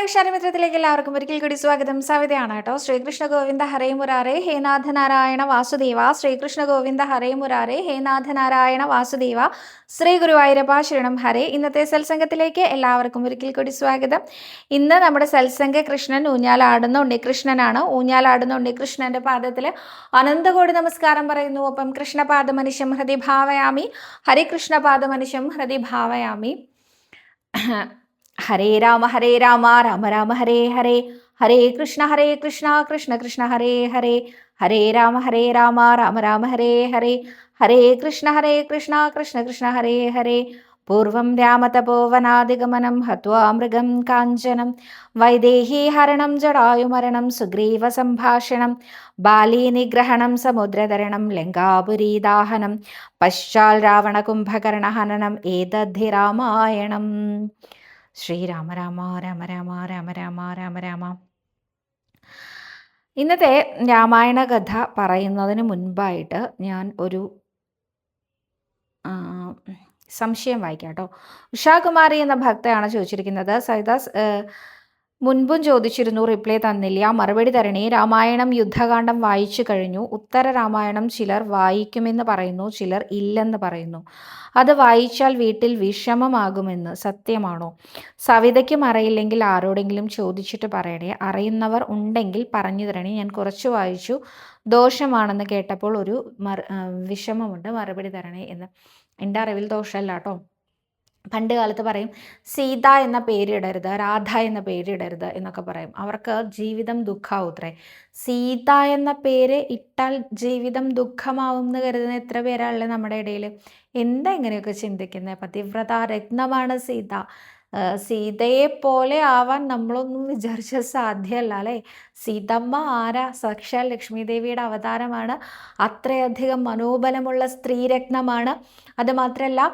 അക്ഷരമിത്രത്തിലേക്ക് എല്ലാവർക്കും ഒരിക്കൽ കൂടി സ്വാഗതം. സവിതയാണ് കേട്ടോ. ശ്രീകൃഷ്ണ ഗോവിന്ദ ഹരേ മുരാരേ ഹേ നാഥ നാരായണ വാസുദേവ. ശ്രീകൃഷ്ണ ഗോവിന്ദ ഹരേ മുരാരേ ഹേ നാഥ നാരായണ വാസുദേവ. ശ്രീ ഗുരുവായൂരപ്പ ശരണം ഹരേ. ഇന്നത്തെ സത്സംഗത്തിലേക്ക് എല്ലാവർക്കും ഒരിക്കൽ കൂടി സ്വാഗതം. ഇന്ന് നമ്മുടെ സത്സംഗ കൃഷ്ണൻ ഊഞ്ഞാലാടുന്ന ഉണ്ണികൃഷ്ണനാണ്. ഊഞ്ഞാലാടുന്ന ഉണ്ണികൃഷ്ണന്റെ പാദത്തിൽ അനന്തകോടി നമസ്കാരം പറയുന്നു. ഒപ്പം കൃഷ്ണപാദമനിശം ഹൃദി ഭാവയാമി, ഹരികൃഷ്ണപാദമനിശം ഹൃദി ഭാവയാമി. ഹരേ രാമ രാമ രാമ ഹരേ ഹരേ, ഹരേ കൃഷ്ണ കൃഷ്ണ കൃഷ്ണ ഹരേ ഹരേ, ഹരേ രാമ രാമ രാമ ഹരേ ഹരേ, ഹരേ കൃഷ്ണ കൃഷ്ണ കൃഷ്ണ ഹരേ ഹരേ. പൂർവം രാമതപോവനാദിഗമനം ഹത്വാ മൃഗം കാഞ്ചനം, വൈദേഹീ ഹരണം ജടായുമരണം സുഗ്രീവ സംഭാഷണം, ബാലീ നിഗ്രഹണം സമുദ്രതരണം ലങ്കാപുരീദാഹനം, പശ്ചാൽ രാവണ കുംഭകർണ ഹനനം ഏതദ്ധി രാമായണം. ശ്രീരാമ രാമ രാമ രാമ രാമ രാമ രാമ രാമ. ഇന്നത്തെ രാമായണ കഥ പറയുന്നതിന് മുൻപായിട്ട് ഞാൻ ഒരു സംശയം വായിക്കാം കേട്ടോ. ഉഷാകുമാരി എന്ന ഭക്തയാണ് ചോദിച്ചിരിക്കുന്നത്. സൈദാസ് മുൻപും ചോദിച്ചിരുന്നു, റിപ്ലൈ തന്നില്ല. മറുപടി തരണേ. രാമായണം യുദ്ധകാന്ഡം വായിച്ചു കഴിഞ്ഞു. ഉത്തര രാമായണം ചിലർ വായിക്കുമെന്ന് പറയുന്നു, ചിലർ ഇല്ലെന്ന് പറയുന്നു. അത് വായിച്ചാൽ വീട്ടിൽ വിഷമമാകുമെന്ന് സത്യമാണോ? സവിതയ്ക്കും അറിയില്ലെങ്കിൽ ആരോടെങ്കിലും ചോദിച്ചിട്ട് പറയണേ. അറിയുന്നവർ ഉണ്ടെങ്കിൽ പറഞ്ഞു തരണേ. ഞാൻ കുറച്ച് വായിച്ചു, ദോഷമാണെന്ന് കേട്ടപ്പോൾ ഒരു വിഷമമുണ്ട്, മറുപടി തരണേ എന്ന്. എൻ്റെ അറിവിൽ ദോഷമല്ല കേട്ടോ. പണ്ട് കാലത്ത് പറയും സീത എന്ന പേരിടരുത്, രാധ എന്ന പേരിടരുത് എന്നൊക്കെ പറയും. അവർക്ക് ജീവിതം ദുഃഖാവൂത്രേ. സീത എന്ന പേര് ഇട്ടാൽ ജീവിതം ദുഃഖമാവും എന്ന് കരുതുന്ന എത്ര പേരാണല്ലേ നമ്മുടെ ഇടയിൽ? എന്താ ഇങ്ങനെയൊക്കെ ചിന്തിക്കുന്നത്? പതിവ്രത രത്നമാണ് സീത. സീതയെ പോലെ ആവാൻ നമ്മളൊന്നും വിചാരിച്ച സാധ്യമല്ല അല്ലേ? സീതമ്മ ആരാ? സാക്ഷാൽ ലക്ഷ്മി ദേവിയുടെ അവതാരമാണ്. അത്രയധികം മനോബലമുള്ള സ്ത്രീരത്നമാണ്. അതുമാത്രമല്ല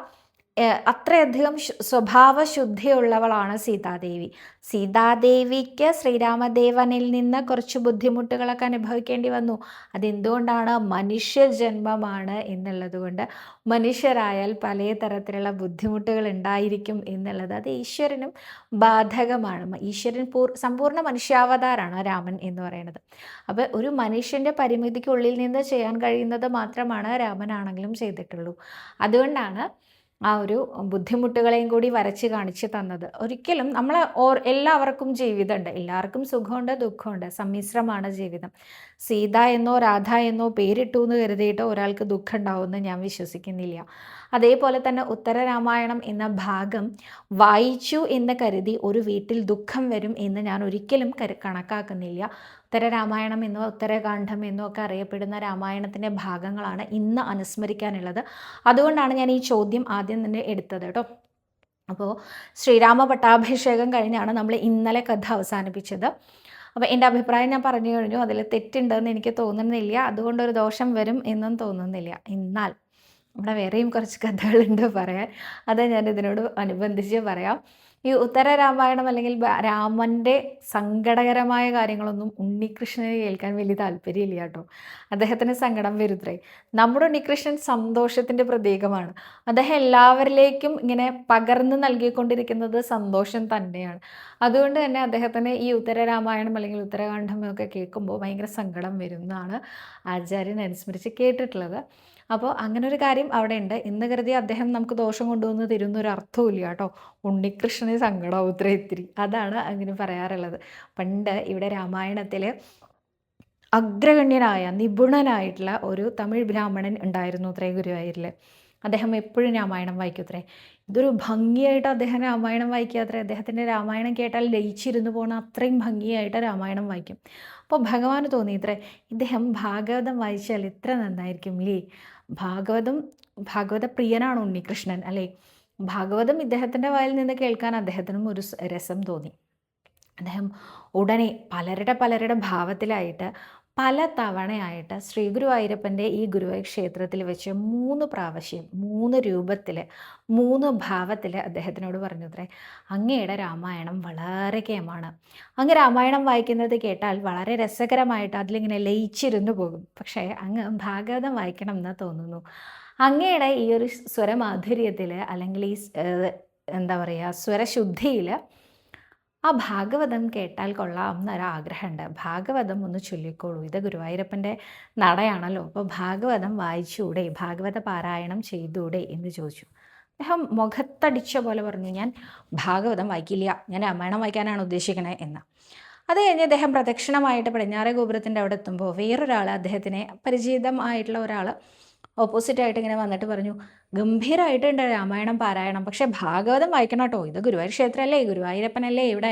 അത്രയധികം സ്വഭാവശുദ്ധിയുള്ളവളാണ് സീതാദേവി. സീതാദേവിക്ക് ശ്രീരാമദേവനിൽ നിന്ന് കുറച്ച് ബുദ്ധിമുട്ടുകളൊക്കെ അനുഭവിക്കേണ്ടി വന്നു. അതെന്തുകൊണ്ടാണ്? മനുഷ്യജന്മമാണ് എന്നുള്ളത് കൊണ്ട്. മനുഷ്യരായാൽ പലതരത്തിലുള്ള ബുദ്ധിമുട്ടുകൾ ഉണ്ടായിരിക്കും എന്നുള്ളത് അത് ഈശ്വരനും ബാധകമാണ്. ഈശ്വരൻ സമ്പൂർണ്ണ മനുഷ്യാവതാരാണ് രാമൻ എന്ന് പറയുന്നത്. അപ്പോൾ ഒരു മനുഷ്യൻ്റെ പരിമിതിക്കുള്ളിൽ നിന്ന് ചെയ്യാൻ കഴിയുന്നത് മാത്രമാണ് രാമനാണെങ്കിലും ചെയ്തിട്ടുള്ളൂ. അതുകൊണ്ടാണ് ആ ഒരു ബുദ്ധിമുട്ടുകളെയും കൂടി വരച്ച് കാണിച്ച് തന്നത്. ഒരിക്കലും നമ്മൾ എല്ലാവർക്കും ജീവിതമുണ്ട്, എല്ലാവർക്കും സുഖമുണ്ട് ദുഃഖമുണ്ട്, സമ്മിശ്രമാണ് ജീവിതം. സീത എന്നോ രാധ എന്നോ പേരിട്ടു എന്ന് കരുതിയിട്ട് ഒരാൾക്ക് ദുഃഖം ഉണ്ടാവുമെന്ന് ഞാൻ വിശ്വസിക്കുന്നില്ല. അതേപോലെ തന്നെ ഉത്തര രാമായണം എന്ന ഭാഗം വായിച്ചു എന്ന് കരുതി ഒരു വീട്ടിൽ ദുഃഖം വരും എന്ന് ഞാൻ ഒരിക്കലും കണക്കാക്കുന്നില്ല. ഉത്തര രാമായണം എന്നോ ഉത്തരകാന്ഡം എന്നോ ഒക്കെ അറിയപ്പെടുന്ന രാമായണത്തിൻ്റെ ഭാഗങ്ങളാണ് ഇന്ന് അനുസ്മരിക്കാനുള്ളത്. അതുകൊണ്ടാണ് ഞാൻ ഈ ചോദ്യം ആദ്യം തന്നെ എടുത്തത് കേട്ടോ. അപ്പോൾ ശ്രീരാമ പട്ടാഭിഷേകം കഴിഞ്ഞാണ് നമ്മൾ ഇന്നലെ കഥ അവസാനിപ്പിച്ചത്. അപ്പോൾ എൻ്റെ അഭിപ്രായം ഞാൻ പറഞ്ഞു കഴിഞ്ഞു. അതിൽ തെറ്റുണ്ടെന്ന് എനിക്ക് തോന്നുന്നില്ല, അതുകൊണ്ടൊരു ദോഷം വരും എന്നും തോന്നുന്നില്ല. എന്നാൽ ഇവിടെ വേറെയും കുറച്ച് കഥകളുണ്ട് പറയാൻ, അത് ഞാൻ ഇതിനോട് അനുബന്ധിച്ച് പറയാം. ഈ ഉത്തര രാമായണം അല്ലെങ്കിൽ രാമൻ്റെ സങ്കടകരമായ കാര്യങ്ങളൊന്നും ഉണ്ണികൃഷ്ണനെ കേൾക്കാൻ വലിയ താല്പര്യമില്ല കേട്ടോ. അദ്ദേഹത്തിന് സങ്കടം വരുത്രേ. നമ്മുടെ ഉണ്ണികൃഷ്ണൻ സന്തോഷത്തിൻ്റെ പ്രതീകമാണ്. അദ്ദേഹം എല്ലാവരിലേക്കും ഇങ്ങനെ പകർന്നു നൽകിക്കൊണ്ടിരിക്കുന്നത് സന്തോഷം തന്നെയാണ്. അതുകൊണ്ട് തന്നെ അദ്ദേഹത്തിന് ഈ ഉത്തര രാമായണം അല്ലെങ്കിൽ ഉത്തരകാന്ഡമൊക്കെ കേൾക്കുമ്പോൾ ഭയങ്കര സങ്കടം വരുന്നതാണ് ആചാര്യൻ അനുസ്മരിച്ച് കേട്ടിട്ടുള്ളത്. അപ്പോൾ അങ്ങനെ ഒരു കാര്യം അവിടെ ഉണ്ട്. ഇന്ന് കരുതി അദ്ദേഹം നമുക്ക് ദോഷം കൊണ്ടുവന്ന് തരുന്നൊരു അർത്ഥമില്ല കേട്ടോ. ഉണ്ണികൃഷ്ണന് സങ്കടാവുത്ര ഇത്തിരി, അതാണ് അങ്ങനെ പറയാറുള്ളത്. പണ്ട് ഇവിടെ രാമായണത്തിൽ അഗ്രഗണ്യനായ നിപുണനായിട്ടുള്ള ഒരു തമിഴ് ബ്രാഹ്മണൻ ഉണ്ടായിരുന്നു അത്രേ ഗുരുവായൂരിൽ. അദ്ദേഹം എപ്പോഴും രാമായണം വായിക്കുത്രേ. ഇതൊരു ഭംഗിയായിട്ട് അദ്ദേഹം രാമായണം വായിക്കാത്രേ. അദ്ദേഹത്തിൻ്റെ രാമായണം കേട്ടാൽ ലയിച്ചിരുന്നു പോകണം, അത്രയും ഭംഗിയായിട്ട് രാമായണം വായിക്കും. അപ്പോൾ ഭഗവാന് തോന്നിയിത്രേ ഇദ്ദേഹം ഭാഗവതം വായിച്ചാൽ എത്ര നന്നായിരിക്കും ഇല്ലേ? ഭാഗവത പ്രിയനാണ് ഉണ്ണികൃഷ്ണൻ അല്ലേ? ഭാഗവതം ഇദ്ദേഹത്തിൻ്റെ വായിൽ നിന്ന് കേൾക്കാൻ അദ്ദേഹത്തിനും ഒരു രസം തോന്നി. അദ്ദേഹം ഉടനെ പലരുടെ ഭാവത്തിലായിട്ട് പല തവണയായിട്ട് ശ്രീ ഗുരുവായൂരപ്പൻ്റെ ഈ ഗുരുവായൂർ ക്ഷേത്രത്തിൽ വെച്ച് 3 പ്രാവശ്യം 3 രൂപത്തിൽ 3 ഭാവത്തിൽ അദ്ദേഹത്തിനോട് പറഞ്ഞു അത്രേ, അങ്ങയുടെ രാമായണം വളരെ കേമാണ്. അങ്ങ് രാമായണം വായിക്കുന്നത് കേട്ടാൽ വളരെ രസകരമായിട്ട് അതിലിങ്ങനെ ലയിച്ചിരുന്നു പോകും. പക്ഷേ അങ്ങ് ഭാഗവതം വായിക്കണം എന്ന് തോന്നുന്നു. അങ്ങയുടെ ഈ ഒരു സ്വരമാധുര്യത്തിൽ അല്ലെങ്കിൽ ഈ എന്താ പറയുക സ്വരശുദ്ധിയിൽ ആ ഭാഗവതം കേട്ടാൽ കൊള്ളാം എന്നൊരാഗ്രഹമുണ്ട്. ഭാഗവതം ഒന്ന് ചൊല്ലിക്കോളൂ. ഇത് ഗുരുവായൂരപ്പൻ്റെ നടയാണല്ലോ. അപ്പോൾ ഭാഗവതം വായിച്ചൂടെ? ഭാഗവത പാരായണം ചെയ്തൂടെ എന്ന് ചോദിച്ചു. അദ്ദേഹം മുഖത്തടിച്ച പോലെ പറഞ്ഞു, ഞാൻ ഭാഗവതം വായിക്കില്ല, ഞാൻ രാമായണം വായിക്കാനാണ് ഉദ്ദേശിക്കണേ എന്ന്. അത് കഴിഞ്ഞ് അദ്ദേഹം പ്രദക്ഷിണമായിട്ട് പടിഞ്ഞാറേ ഗോപുരത്തിൻ്റെ അവിടെ എത്തുമ്പോൾ വേറൊരാൾ, അദ്ദേഹത്തിന് പരിചിതമായിട്ടുള്ള ഒരാൾ ഓപ്പോസിറ്റായിട്ട് ഇങ്ങനെ വന്നിട്ട് പറഞ്ഞു, ഗംഭീരമായിട്ടുണ്ട് രാമായണം പാരായണം, പക്ഷേ ഭാഗവതം വായിക്കണം കേട്ടോ, ഇത് ഗുരുവായൂർ ക്ഷേത്രമല്ലേ, ഗുരുവായൂരപ്പനല്ലേ, ഇവിടെ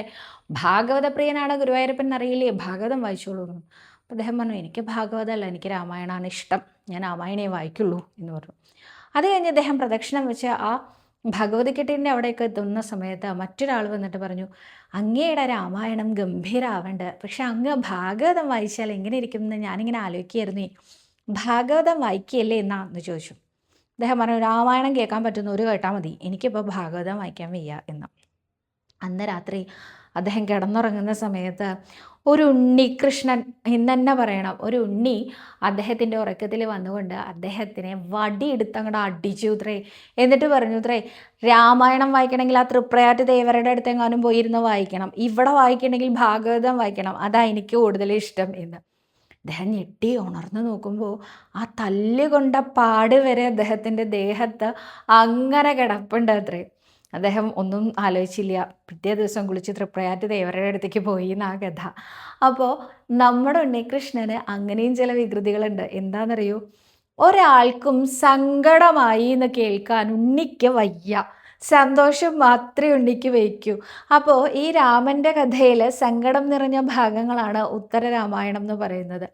ഭാഗവത പ്രിയനാണ് ഗുരുവായൂരപ്പൻ എന്നറിയില്ലേ, ഭാഗവതം വായിച്ചോളൂ എന്ന്. അപ്പോൾ അദ്ദേഹം പറഞ്ഞു, എനിക്ക് ഭാഗവതമല്ല, എനിക്ക് രാമായണമാണ് ഇഷ്ടം, ഞാൻ രാമായണേ വായിക്കുള്ളൂ എന്ന് പറഞ്ഞു. അത് കഴിഞ്ഞ് അദ്ദേഹം പ്രദക്ഷിണം വെച്ച് ആ ഭഗവതിക്കെട്ടിൻ്റെ അവിടേക്ക് എത്തുന്ന സമയത്ത് മറ്റൊരാൾ വന്നിട്ട് പറഞ്ഞു, അങ്ങയുടെ രാമായണം ഗംഭീരമാവണ്ട്, പക്ഷെ അങ്ങ് ഭാഗവതം വായിച്ചാൽ എങ്ങനെ ഇരിക്കും എന്ന് ഞാനിങ്ങനെ ആലോചിക്കുകയായിരുന്നേ, ഭാഗവതം വായിക്കുകയല്ലേ എന്നാന്ന് ചോദിച്ചു. അദ്ദേഹം പറഞ്ഞു, രാമായണം കേൾക്കാൻ പറ്റുന്ന ഒരു കേട്ടാൽ മതി, എനിക്കിപ്പോൾ ഭാഗവതം വായിക്കാൻ വയ്യ എന്ന്. അന്ന് രാത്രി അദ്ദേഹം കിടന്നുറങ്ങുന്ന സമയത്ത് ഒരു ഉണ്ണികൃഷ്ണൻ എന്ന് തന്നെ പറയണം, ഒരു ഉണ്ണി അദ്ദേഹത്തിൻ്റെ ഉറക്കത്തിൽ വന്നുകൊണ്ട് അദ്ദേഹത്തിനെ വടിയെടുത്തങ്ങോട്ട് അടിച്ചു ത്രേ. എന്നിട്ട് പറഞ്ഞു ത്രേ, രാമായണം വായിക്കണമെങ്കിൽ ആ തൃപ്രയാറ്റ് ദേവരുടെ അടുത്തെങ്ങാനും പോയിരുന്ന് വായിക്കണം, ഇവിടെ വായിക്കണമെങ്കിൽ ഭാഗവതം വായിക്കണം, അതാ എനിക്ക് കൂടുതൽ ഇഷ്ടം എന്ന്. അദ്ദേഹം ഞെട്ടി ഉണർന്നു നോക്കുമ്പോൾ ആ തല്ലുകൊണ്ട പാട് വരെ അദ്ദേഹത്തിൻ്റെ ദേഹത്ത് അങ്ങനെ കിടപ്പുണ്ട് അത്രേ. അദ്ദേഹം ഒന്നും ആലോചിച്ചില്ല, പിറ്റേ ദിവസം കുളിച്ച് തൃപ്രയാറ്റ് ദേവരുടെ അടുത്തേക്ക് പോയി എന്നാ കഥ. അപ്പോൾ നമ്മുടെ ഉണ്ണികൃഷ്ണന് അങ്ങനെയും ചില വികൃതികളുണ്ട്. എന്താണെന്നറിയോ, ഒരാൾക്കും സങ്കടമായി എന്ന് കേൾക്കാൻ ഉണ്ണിക്ക് വയ്യ, സന്തോഷം മാത്രമേ ഉണ്ണിക്ക് വയ്ക്കൂ. അപ്പോൾ ഈ രാമൻ്റെ കഥയിൽ സങ്കടം നിറഞ്ഞ ഭാഗങ്ങളാണ് ഉത്തര രാമായണം എന്ന് പറയുന്നത്.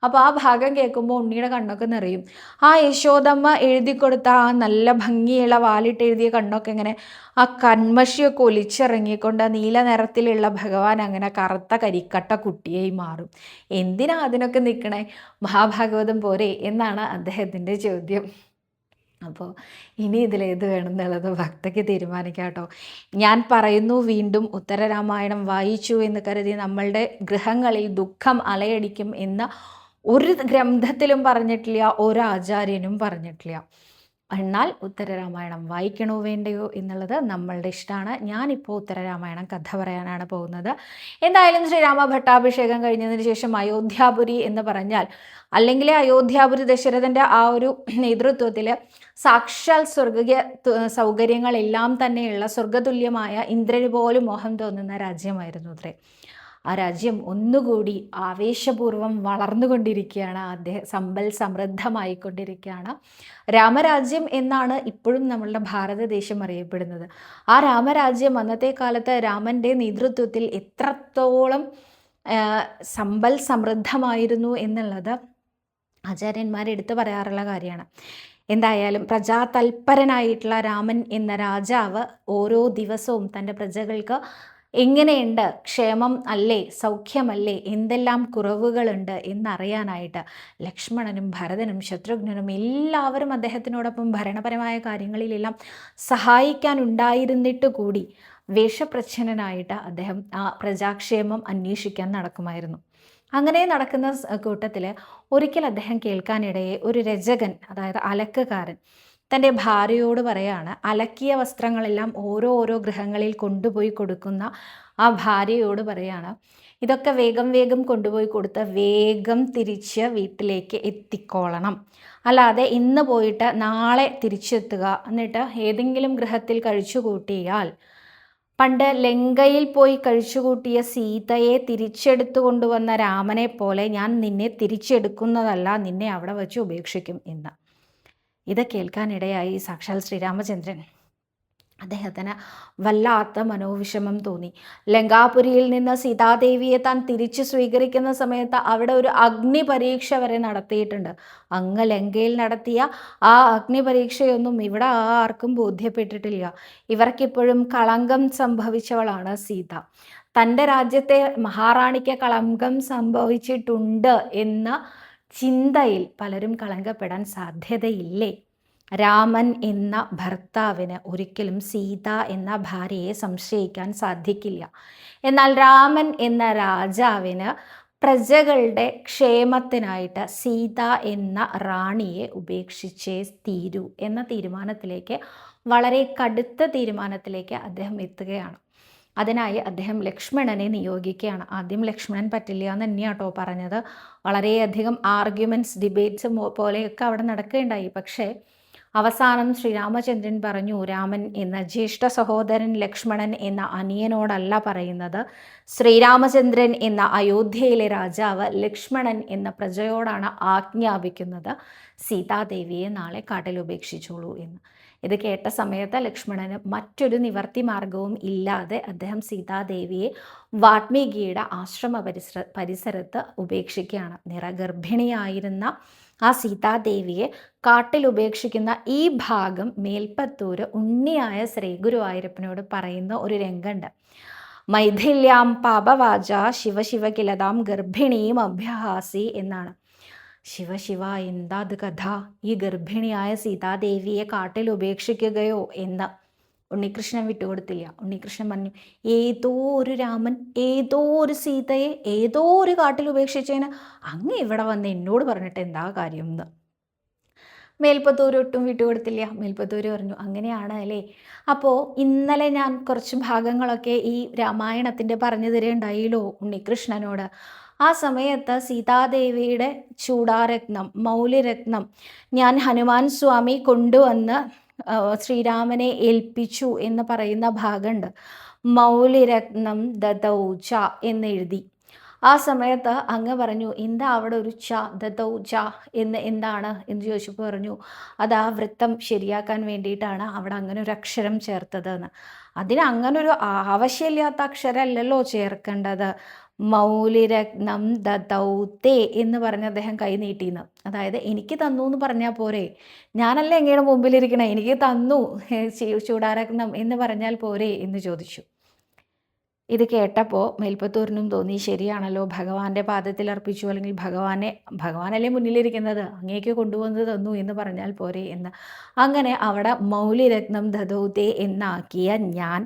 അപ്പോൾ ആ ഭാഗം കേൾക്കുമ്പോൾ ഉണ്ണിയുടെ കണ്ണൊക്കെ നിറയും. ആ യശോദമ്മ എഴുതി കൊടുത്ത ആ നല്ല ഭംഗിയുള്ള വാലിട്ട് എഴുതിയ കണ്ണൊക്കെ ഇങ്ങനെ ആ കന്മഷിയൊക്കെ ഒലിച്ചിറങ്ങിക്കൊണ്ട് നീല നിറത്തിലുള്ള ഭഗവാൻ അങ്ങനെ കറുത്ത കരിക്കട്ട കുട്ടിയായി മാറും. എന്തിനാ അതിനൊക്കെ നിൽക്കണേ, മഹാഭാഗവതം പോരെ എന്നാണ് അദ്ദേഹത്തിൻ്റെ ചോദ്യം. അപ്പോൾ ഇനി ഇതിലേത് വേണം എന്നുള്ളത് ഭക്തയ്ക്ക് തീരുമാനിക്കാം കേട്ടോ. ഞാൻ പറയുന്നു വീണ്ടും, ഉത്തരരാമായണം വായിച്ചു എന്ന് കരുതി നമ്മളുടെ ഗൃഹങ്ങളിൽ ദുഃഖം അലയടിക്കും എന്ന് ഒരു ഗ്രന്ഥത്തിലും പറഞ്ഞിട്ടില്ല, ഒരു ആചാര്യനും പറഞ്ഞിട്ടില്ല. എന്നാൽ ഉത്തരരാമായണം വായിക്കണോ വേണ്ടയോ എന്നുള്ളത് നമ്മളുടെ ഇഷ്ടമാണ്. ഞാനിപ്പോൾ ഉത്തരരാമായണം കഥ പറയാനാണ് പോകുന്നത്. എന്തായാലും ശ്രീരാമ ഭട്ടാഭിഷേകം കഴിഞ്ഞതിന് ശേഷം അയോധ്യാപുരി എന്ന് പറഞ്ഞാൽ, അല്ലെങ്കിൽ അയോധ്യാപുരി ദശരഥൻ്റെ ആ ഒരു നേതൃത്വത്തിൽ സാക്ഷാൽ സ്വർഗീയ സൗകര്യങ്ങളെല്ലാം തന്നെയുള്ള സ്വർഗതുല്യമായ ഇന്ദ്രന് പോലും മോഹം തോന്നുന്ന രാജ്യമായിരുന്നു അത്രേ. ആ രാജ്യം ഒന്നുകൂടി ആവേശപൂർവ്വം വളർന്നുകൊണ്ടിരിക്കുകയാണ്, സമ്പൽ സമൃദ്ധമായിക്കൊണ്ടിരിക്കുകയാണ്. രാമരാജ്യം എന്നാണ് ഇപ്പോഴും നമ്മളുടെ ഭാരതദേശം അറിയപ്പെടുന്നത്. ആ രാമരാജ്യം അന്നത്തെ കാലത്ത് രാമൻ്റെ നേതൃത്വത്തിൽ എത്രത്തോളം സമ്പൽ സമൃദ്ധമായിരുന്നു എന്നുള്ളത് ആചാര്യന്മാർ എടുത്തു പറയാറുള്ള കാര്യമാണ്. എന്തായാലും പ്രജാതൽപരനായിട്ടുള്ള രാമൻ എന്ന രാജാവ് ഓരോ ദിവസവും തൻ്റെ പ്രജകൾക്ക് എങ്ങനെയുണ്ട്, ക്ഷേമം അല്ലേ, സൗഖ്യമല്ലേ, എന്തെല്ലാം കുറവുകളുണ്ട് എന്നറിയാനായിട്ട് ലക്ഷ്മണനും ഭരതനും ശത്രുഘ്നനും എല്ലാവരും അദ്ദേഹത്തിനോടൊപ്പം ഭരണപരമായ കാര്യങ്ങളിലെല്ലാം സഹായിക്കാനുണ്ടായിരുന്നിട്ട് കൂടി വേഷപ്രച്ഛന്നനായിട്ട് അദ്ദേഹം ആ പ്രജാക്ഷേമം അന്വേഷിക്കാൻ നടക്കുമായിരുന്നു. അങ്ങനെ നടക്കുന്ന കൂട്ടത്തിൽ ഒരിക്കൽ അദ്ദേഹം കേൾക്കാനിടയെ ഒരു രചകൻ, അതായത് അലക്കുകാരൻ, തൻ്റെ ഭാര്യയോട് പറയാണ്, അലക്കിയ വസ്ത്രങ്ങളെല്ലാം ഓരോ ഗൃഹങ്ങളിൽ കൊണ്ടുപോയി കൊടുക്കുന്ന ആ ഭാര്യയോട് പറയാണ്, ഇതൊക്കെ വേഗം വേഗം കൊണ്ടുപോയി കൊടുത്ത് വേഗം തിരിച്ച് വീട്ടിലേക്ക് എത്തിക്കോളണം, അല്ലാതെ ഇന്ന് പോയിട്ട് നാളെ തിരിച്ചെത്തുക, എന്നിട്ട് ഏതെങ്കിലും ഗൃഹത്തിൽ കഴിച്ചുകൂട്ടിയാൽ പണ്ട് ലങ്കയിൽ പോയി കഴിച്ചുകൂട്ടിയ സീതയെ തിരിച്ചെടുത്തു കൊണ്ടുവന്ന രാമനെ പോലെ ഞാൻ നിന്നെ തിരിച്ചെടുക്കുന്നതല്ല, നിന്നെ അവിടെ വച്ച് ഉപേക്ഷിക്കും എന്ന്. ഇത് കേൾക്കാനിടയായി സാക്ഷാൽ ശ്രീരാമചന്ദ്രൻ. അദ്ദേഹത്തിന് വല്ലാത്ത മനോവിഷമം തോന്നി. ലങ്കാപുരിയിൽ നിന്ന് സീതാദേവിയെ താൻ തിരിച്ചു സ്വീകരിക്കുന്ന സമയത്ത് അവിടെ ഒരു അഗ്നി പരീക്ഷ വരെ നടത്തിയിട്ടുണ്ട്. അങ്ങ് ലങ്കയിൽ നടത്തിയ ആ അഗ്നി പരീക്ഷയൊന്നും ഇവിടെ ആർക്കും ബോധ്യപ്പെട്ടിട്ടില്ല. ഇവർക്കിപ്പോഴും കളങ്കം സംഭവിച്ചവളാണ് സീത. തൻ്റെ രാജ്യത്തെ മഹാറാണിക്ക് കളങ്കം സംഭവിച്ചിട്ടുണ്ട് എന്ന ചിന്തയിൽ പലരും കളങ്കപ്പെടാൻ സാധ്യതയില്ലേ? രാമൻ എന്ന ഭർത്താവിന് ഒരിക്കലും സീത എന്ന ഭാര്യയെ സംശയിക്കാൻ സാധിക്കില്ല. എന്നാൽ രാമൻ എന്ന രാജാവിന് പ്രജകളുടെ ക്ഷേമത്തിനായിട്ട് സീത എന്ന റാണിയെ ഉപേക്ഷിച്ചേ തീരൂ എന്ന തീരുമാനത്തിലേക്ക്, വളരെ കടുത്ത തീരുമാനത്തിലേക്ക് അദ്ദേഹം എത്തുകയാണ്. അതിനായി അദ്ദേഹം ലക്ഷ്മണനെ നിയോഗിക്കുകയാണ്. ആദ്യം ലക്ഷ്മണൻ പറ്റില്ല എന്ന് തന്നെയാട്ടോ പറഞ്ഞത്. വളരെയധികം ആർഗ്യുമെൻറ്റ്സ്, ഡിബേറ്റ്സ് പോലെയൊക്കെ അവിടെ നടക്കുകയുണ്ടായി. പക്ഷേ അവസാനം ശ്രീരാമചന്ദ്രൻ പറഞ്ഞു, രാമൻ എന്ന ജ്യേഷ്ഠ സഹോദരൻ ലക്ഷ്മണൻ എന്ന അനിയനോടല്ല പറയുന്നത്, ശ്രീരാമചന്ദ്രൻ എന്ന അയോധ്യയിലെ രാജാവ് ലക്ഷ്മണൻ എന്ന പ്രജയോടാണ് ആജ്ഞാപിക്കുന്നത്, സീതാദേവിയെ നാളെ കാട്ടിൽ ഉപേക്ഷിച്ചോളൂ എന്ന്. ഇത് കേട്ട സമയത്ത് ലക്ഷ്മണന് മറ്റൊരു നിവർത്തി മാർഗവും ഇല്ലാതെ അദ്ദേഹം സീതാദേവിയെ വാത്മീകിയുടെ ആശ്രമ പരിസരത്ത് ഉപേക്ഷിക്കുകയാണ്. നിറഗർഭിണിയായിരുന്ന ആ സീതാദേവിയെ കാട്ടിൽ ഉപേക്ഷിക്കുന്ന ഈ ഭാഗം മേൽപ്പത്തൂർ ഉണ്ണിയായ ശ്രീ ഗുരുവായൂരപ്പനോട് പറയുന്ന ഒരു രംഗമുണ്ട്. മൈഥില്യാം പാപവാച ശിവശിവ കിലതാം ഗർഭിണിയും അഭ്യഹാസി എന്നാണ്. ശിവശിവ, എന്താ അത് കഥ? ഈ ഗർഭിണിയായ സീതാദേവിയെ കാട്ടിൽ ഉപേക്ഷിക്കുകയോ എന്ന് ഉണ്ണികൃഷ്ണൻ വിട്ടുകൊടുത്തില്ല. ഉണ്ണികൃഷ്ണൻ പറഞ്ഞു, ഏതോ ഒരു രാമൻ ഏതോ ഒരു സീതയെ ഏതോ ഒരു കാട്ടിൽ ഉപേക്ഷിച്ചതിന് അങ്ങ് ഇവിടെ വന്ന് എന്നോട് പറഞ്ഞിട്ട് എന്താ കാര്യം എന്ന്. മേൽപ്പത്തൂർ ഒട്ടും വിട്ടുകൊടുത്തില്ല. മേൽപ്പത്തൂർ പറഞ്ഞു, അങ്ങനെയാണ് അല്ലേ? അപ്പോൾ ഇന്നലെ ഞാൻ കുറച്ച് ഭാഗങ്ങളൊക്കെ ഈ രാമായണത്തിൻ്റെ പറഞ്ഞു തരുന്നുണ്ടായില്ലോ ഉണ്ണികൃഷ്ണനോട്. ആ സമയത്ത് സീതാദേവിയുടെ ചൂടാരത്നം, മൗലിരത്നം ഞാൻ ഹനുമാൻ സ്വാമി കൊണ്ടുവന്ന് ശ്രീരാമനെ ഏൽപ്പിച്ചു എന്ന് പറയുന്ന ഭാഗമുണ്ട്. മൗലിരത്നം ദദൗച എന്നെഴുതി. ആ സമയത്ത് അങ്ങ് പറഞ്ഞു, എന്താ അവിടെ ഒരു ച, ദദൗച എന്ന് എന്താണ് എന്ന് ചോദിച്ചപ്പോൾ പറഞ്ഞു, അത് ആ വൃത്തം ശരിയാക്കാൻ വേണ്ടിയിട്ടാണ് അവിടെ അങ്ങനെ ഒരു അക്ഷരം ചേർത്തതെന്ന്. അതിന് അങ്ങനൊരു ആവശ്യമില്ലാത്ത അക്ഷരമല്ലല്ലോ ചേർക്കേണ്ടത്. മൗലിരത്നം ദദൗതേ എന്ന് പറഞ്ഞ് അദ്ദേഹം കൈ നീട്ടിയെന്ന്. അതായത് എനിക്ക് തന്നു എന്ന് പറഞ്ഞാൽ പോരെ, ഞാനല്ല എങ്ങയുടെ മുമ്പിലിരിക്കണേ, എനിക്ക് തന്നു ചൂടാരത്നം എന്ന് പറഞ്ഞാൽ പോരെ എന്ന് ചോദിച്ചു. ഇത് കേട്ടപ്പോൾ മേൽപ്പത്തൂരിനും തോന്നി, ശരിയാണല്ലോ, ഭഗവാന്റെ പാദത്തിൽ അർപ്പിച്ചു, അല്ലെങ്കിൽ ഭഗവാനല്ലേ മുന്നിലിരിക്കുന്നത്, അങ്ങേക്ക് കൊണ്ടുവന്ന് തന്നു എന്ന് പറഞ്ഞാൽ പോരെ എന്ന്. അങ്ങനെ അവിടെ മൗലിരത്നം ദദൗതേ എന്നാക്കിയ ഞാൻ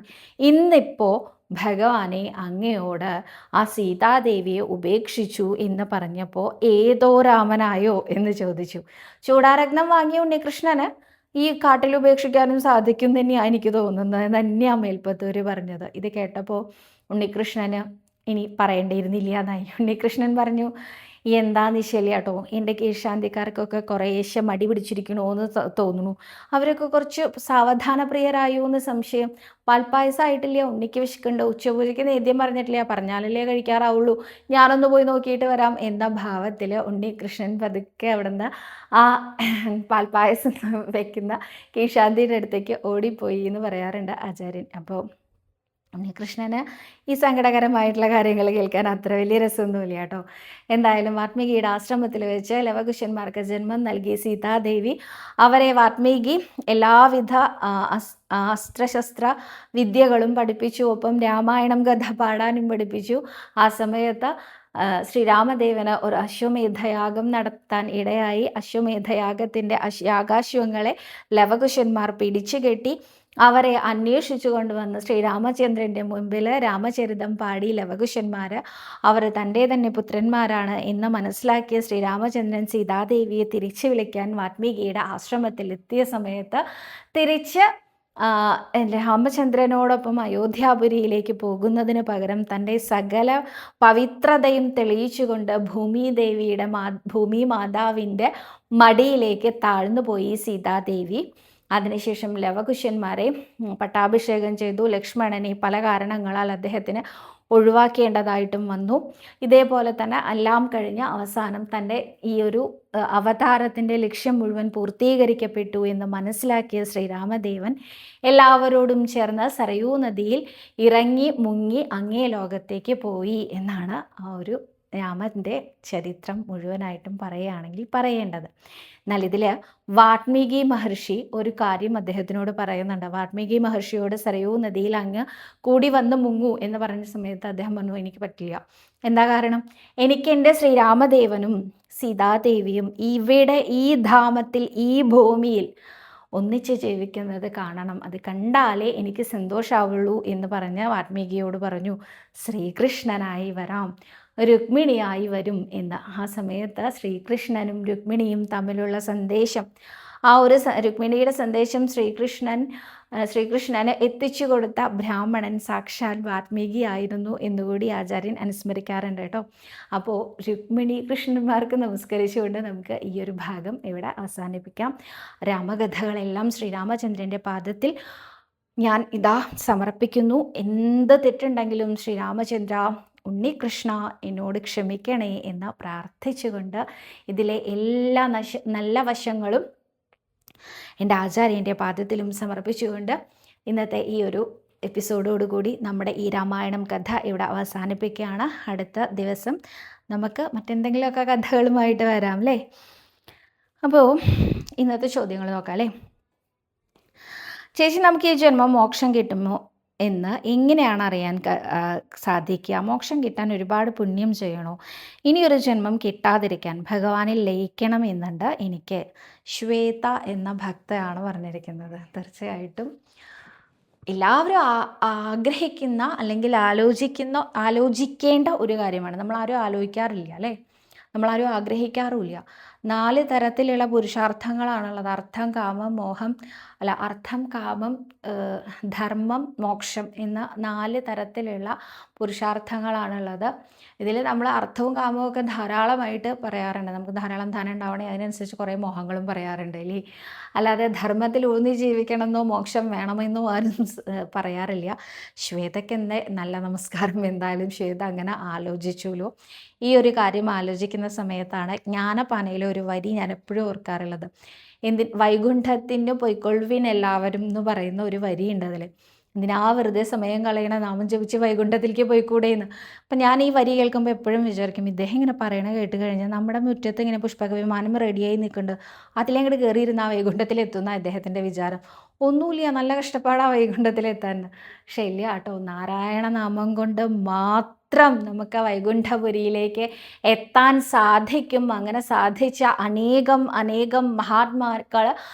ഇന്നിപ്പോൾ ഭഗവാനെ അങ്ങയോട് ആ സീതാദേവിയെ ഉപേക്ഷിച്ചു എന്ന് പറഞ്ഞപ്പോൾ ഏതോ രാമനായോ എന്ന് ചോദിച്ചു. ചൂടാരത്നം വാങ്ങിയ ഉണ്ണികൃഷ്ണന് ഈ കാട്ടിൽ ഉപേക്ഷിക്കാനും സാധിക്കും തന്നെയാണ് എനിക്ക് തോന്നുന്നത് തന്നെയാണ് മേൽപ്പത്തൂർ പറഞ്ഞത്. ഇത് കേട്ടപ്പോൾ ഉണ്ണികൃഷ്ണന് ഇനി പറയേണ്ടിയിരുന്നില്ല എന്നായി. ഉണ്ണികൃഷ്ണൻ പറഞ്ഞു, എന്താന്ന് ശരിയാട്ടോ, എൻ്റെ കീഴ്ശാന്തിക്കാർക്കൊക്കെ കുറേശ്ശെ മടി പിടിച്ചിരിക്കണോ എന്ന് തോന്നുന്നു, അവരൊക്കെ കുറച്ച് സാവധാനപ്രിയരായോ എന്ന് സംശയം. പാൽപ്പായസമായിട്ടില്ല, ഉണ്ണിക്ക് വിശക്കുണ്ട്, ഉച്ചപൂജയ്ക്ക് നേദ്യം പറഞ്ഞിട്ടില്ല, പറഞ്ഞാലല്ലേ കഴിക്കാറാവുള്ളൂ, ഞാനൊന്ന് പോയി നോക്കിയിട്ട് വരാം എന്ന ഭാവത്തിൽ ഉണ്ണികൃഷ്ണൻ പതുക്കെ അവിടുന്ന് ആ പാൽപ്പായസം വെക്കുന്ന കീഴ്ശാന്തിയുടെ അടുത്തേക്ക് ഓടിപ്പോയി എന്ന് പറയാറുണ്ട് ആചാര്യൻ. അപ്പോൾ ഉണ്ണികൃഷ്ണന് ഈ സങ്കടകരമായിട്ടുള്ള കാര്യങ്ങൾ കേൾക്കാൻ അത്ര വലിയ രസമൊന്നുമില്ല കേട്ടോ. എന്തായാലും വാത്മീകിയുടെ ആശ്രമത്തിൽ വെച്ച് ലവകുശന്മാർക്ക് ജന്മം നൽകി സീതാദേവി അവരെ വാത്മീകി എല്ലാവിധ അസ്ത്രശസ്ത്ര വിദ്യകളും പഠിപ്പിച്ചു. ഒപ്പം രാമായണം കഥ പാടാനും പഠിപ്പിച്ചു. ആ സമയത്ത് ശ്രീരാമദേവന് ഒരു അശ്വമേധയാഗം നടത്താൻ ഇടയായി. അശ്വമേധയാഗത്തിൻ്റെ യാഗാശ്വങ്ങളെ ലവകുശന്മാർ പിടിച്ചു കെട്ടി അവരെ അന്വേഷിച്ചു കൊണ്ടുവന്ന് ശ്രീരാമചന്ദ്രൻ്റെ മുൻപിൽ രാമചരിതം പാടി ലവകുശന്മാർ അവർ തൻ്റെ തന്നെ പുത്രന്മാരാണ് എന്ന് മനസ്സിലാക്കിയ ശ്രീരാമചന്ദ്രൻ സീതാദേവിയെ തിരിച്ചു വിളിക്കാൻ വാത്മീകിയുടെ ആശ്രമത്തിൽ എത്തിയ സമയത്ത് തിരിച്ച് രാമചന്ദ്രനോടൊപ്പം അയോധ്യാപുരിയിലേക്ക് പോകുന്നതിന് പകരം തൻ്റെ സകല പവിത്രതയും തെളിയിച്ചുകൊണ്ട് ഭൂമി മാതാവിൻ്റെ മടിയിലേക്ക് താഴ്ന്നുപോയി സീതാദേവി. അതിനുശേഷം ലവകുശന്മാരെ പട്ടാഭിഷേകം ചെയ്തു. ലക്ഷ്മണനെ പല കാരണങ്ങളാൽ അദ്ദേഹത്തിന് ഒഴിവാക്കേണ്ടതായിട്ടും വന്നു. ഇതേപോലെ തന്നെ എല്ലാം കഴിഞ്ഞ് അവസാനം തൻ്റെ ഈ ഒരു അവതാരത്തിൻ്റെ ലക്ഷ്യം മുഴുവൻ പൂർത്തീകരിക്കപ്പെട്ടു എന്ന് മനസ്സിലാക്കിയ ശ്രീരാമദേവൻ എല്ലാവരോടും ചേർന്ന് സരയൂ നദിയിൽ ഇറങ്ങി മുങ്ങി അങ്ങേ ലോകത്തേക്ക് പോയി എന്നാണ് ആ ഒരു രാമൻ്റെ ചരിത്രം മുഴുവനായിട്ടും പറയുകയാണെങ്കിൽ പറയേണ്ടത്. എന്നാൽ ഇതിൽ വാത്മീകി മഹർഷി ഒരു കാര്യം അദ്ദേഹത്തിനോട് പറയുന്നുണ്ട്. വാത്മീകി മഹർഷിയോട് സരയൂ നദിയിൽ അങ്ങ് കൂടി വന്ന് മുങ്ങൂ എന്ന് പറഞ്ഞ സമയത്ത് അദ്ദേഹം പറഞ്ഞു, എനിക്ക് പറ്റില്ല. എന്താ കാരണം? എനിക്ക് എൻ്റെ ശ്രീരാമദേവനും സീതാദേവിയും ഇവിടെ ഈ ധാമത്തിൽ ഈ ഭൂമിയിൽ ഒന്നിച്ച് ജീവിക്കുന്നത് കാണണം, അത് കണ്ടാലേ എനിക്ക് സന്തോഷമാവുള്ളൂ എന്ന് പറഞ്ഞ് വാത്മീകിയോട് പറഞ്ഞു, ശ്രീകൃഷ്ണനായി വരാം, രുക്മിണിയായി വരും എന്ന്. ആ സമയത്ത് ശ്രീകൃഷ്ണനും രുക്മിണിയും തമ്മിലുള്ള സന്ദേശം ആ ഒരു രുക്മിണിയുടെ സന്ദേശം ശ്രീകൃഷ്ണന് എത്തിച്ചു കൊടുത്ത ബ്രാഹ്മണൻ സാക്ഷാൽ വാൽമീകിയായിരുന്നു എന്നുകൂടി ആചാര്യൻ അനുസ്മരിക്കാറുണ്ട് കേട്ടോ. അപ്പോൾ രുക്മിണി കൃഷ്ണന്മാർക്ക് നമസ്കരിച്ചുകൊണ്ട് നമുക്ക് ഈ ഒരു ഭാഗം ഇവിടെ അവസാനിപ്പിക്കാം. രാമകഥകളെല്ലാം ശ്രീരാമചന്ദ്രൻ്റെ പാദത്തിൽ ഞാൻ ഇതാ സമർപ്പിക്കുന്നു. എന്ത് തെറ്റുണ്ടെങ്കിലും ശ്രീരാമചന്ദ്ര, ഉണ്ണികൃഷ്ണ, എന്നോട് ക്ഷമിക്കണേ എന്ന് പ്രാർത്ഥിച്ചുകൊണ്ട് ഇതിലെ എല്ലാ നല്ല വശങ്ങളും എൻ്റെ ആചാര്യൻ്റെ പാദത്തിലും സമർപ്പിച്ചുകൊണ്ട് ഇന്നത്തെ ഈ ഒരു എപ്പിസോഡോടുകൂടി നമ്മുടെ ഈ രാമായണം കഥ ഇവിടെ അവസാനിപ്പിക്കുകയാണ്. അടുത്ത ദിവസം നമുക്ക് മറ്റെന്തെങ്കിലുമൊക്കെ കഥകളുമായിട്ട് വരാം അല്ലേ. അപ്പോൾ ഇന്നത്തെ ചോദ്യങ്ങൾ നോക്കാം അല്ലേ. ചേച്ചി, നമുക്ക് ഈ ജന്മം മോക്ഷം കിട്ടുമോ എന്ന് എങ്ങനെയാണ് അറിയാൻ സാധിക്കുക? മോക്ഷം കിട്ടാൻ ഒരുപാട് പുണ്യം ചെയ്യണോ? ഇനിയൊരു ജന്മം കിട്ടാതിരിക്കാൻ ഭഗവാനിൽ ലയിക്കണം എന്നുണ്ട് എനിക്ക്. ശ്വേത എന്ന ഭക്തയാണ് പറഞ്ഞിരിക്കുന്നത്. തീർച്ചയായിട്ടും എല്ലാവരും ആഗ്രഹിക്കുന്ന അല്ലെങ്കിൽ ആലോചിക്കേണ്ട ഒരു കാര്യമാണ്. നമ്മളാരും ആലോചിക്കാറില്ല അല്ലേ, നമ്മളാരും ആഗ്രഹിക്കാറുമില്ല. 4 തരത്തിലുള്ള പുരുഷാർത്ഥങ്ങളാണുള്ളത്. അർത്ഥം, കാമം, ധർമ്മം, മോക്ഷം എന്ന 4 തരത്തിലുള്ള പുരുഷാർത്ഥങ്ങളാണുള്ളത്. ഇതിൽ നമ്മൾ അർത്ഥവും കാമവും ഒക്കെ ധാരാളമായിട്ട് പറയാറുണ്ട്. നമുക്ക് ധാരാളം ധനം ഉണ്ടാവണേ, അതിനനുസരിച്ച് കുറേ മോഹങ്ങളും പറയാറുണ്ട് അല്ലേ. അല്ലാതെ ധർമ്മത്തിൽ ഊന്നി ജീവിക്കണമെന്നോ മോക്ഷം വേണമെന്നോ ആരും പറയാറില്ല. ശ്വേതയ്ക്ക് നല്ല നമസ്കാരം. എന്തായാലും ശ്വേത അങ്ങനെ ആലോചിച്ചുല്ലോ. ഈ ഒരു കാര്യം ആലോചിക്കുന്ന സമയത്താണ് ജ്ഞാനപാനയിലെ ഒരു വരി ഞാൻ എപ്പോഴും ഓർക്കാറുള്ളത്. വൈകുണ്ഠത്തിന് പൊയ്ക്കൊള്ളുവിൻ എല്ലാവരും എന്ന് പറയുന്ന ഒരു വരിയുണ്ട് അതിൽ. എന്തിനാ വെറുതെ സമയം കളയണ, നാമം ജപിച്ച് വൈകുണ്ഠത്തിലേക്ക് പോയിക്കൂടെയെന്ന്. അപ്പം ഞാൻ ഈ വരി കേൾക്കുമ്പോൾ എപ്പോഴും വിചാരിക്കും, ഇദ്ദേഹം ഇങ്ങനെ പറയണ കേട്ട് കഴിഞ്ഞാൽ നമ്മുടെ മുറ്റത്ത് ഇങ്ങനെ പുഷ്പക വിമാനം റെഡിയായി നിൽക്കുന്നുണ്ട്, അതിലങ്ങോട്ട് കയറിയിരുന്ന ആ വൈകുണ്ഠത്തിലെത്തുന്ന അദ്ദേഹത്തിൻ്റെ വിചാരം. ഒന്നുമില്ല, നല്ല കഷ്ടപ്പാടാണ് വൈകുണ്ഠത്തിലെത്താൻ. പക്ഷേ ഇല്ല കേട്ടോ, നാരായണ നാമം കൊണ്ട് മാത്രം നമുക്ക് വൈകുണ്ഠപുരിയിലേക്ക് എത്താൻ സാധിക്കും. അങ്ങനെ സാധിച്ച അനേകം മഹാത്മാക്കൾ